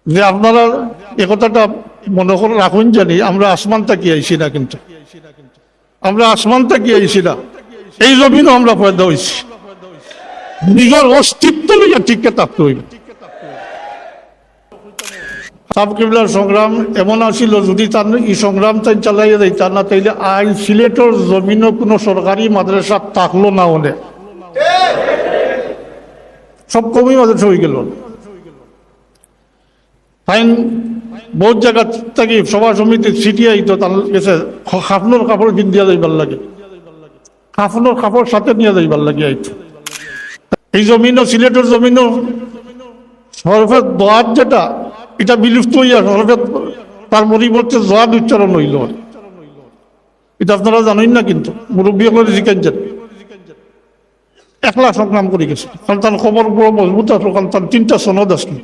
যে আপনারা একথাটা মনে করে রাখুন, জানি আমরা আসমান থেকে আইসি না, কিন্তু আমরা আসমান থেকে আইসি না, এই জমিনও আমরা পয়দা হয়েছি, নিজের অস্তিত্ব নিয়ে টিকে থাকতে হইবে। সাব কিবলার সংগ্রাম এমন আসিল, যদি তার এই সংগ্রাম তাই চালাইয়া যাইতার না, তাইলে আই সিলেটের জমিনও কোনো সরকারি মাদ্রাসা থাকলো না, অনেক সব কমই মাদ্রাসা হয়ে গেল। ফাইন বহুত জায়গা থেকে সভা সমিতি ছিটিয়ে আইতো, তার গেছে খাফনোর কাপড় দিয়া যাইবার লাগে, খাফনোর কাপড় সাথে নিয়ে যাইবার লাগে আইতো। এই জমিনও সিলেটের জমিনও সরফের দোয়াত যেটা, এটা বিলুপ্ত হইয়া সরফের তার পরিবর্তে জোয়াদ উচ্চারণ হইল। এটা আপনারা জানেন না, কিন্তু মুরব্বী হলে শিখাইছেন, একলা সংগ্রাম করে গেছে, কারণ তার খবর বড় মজবুত আসলো, কারণ তার 3টা সনদ আসলো।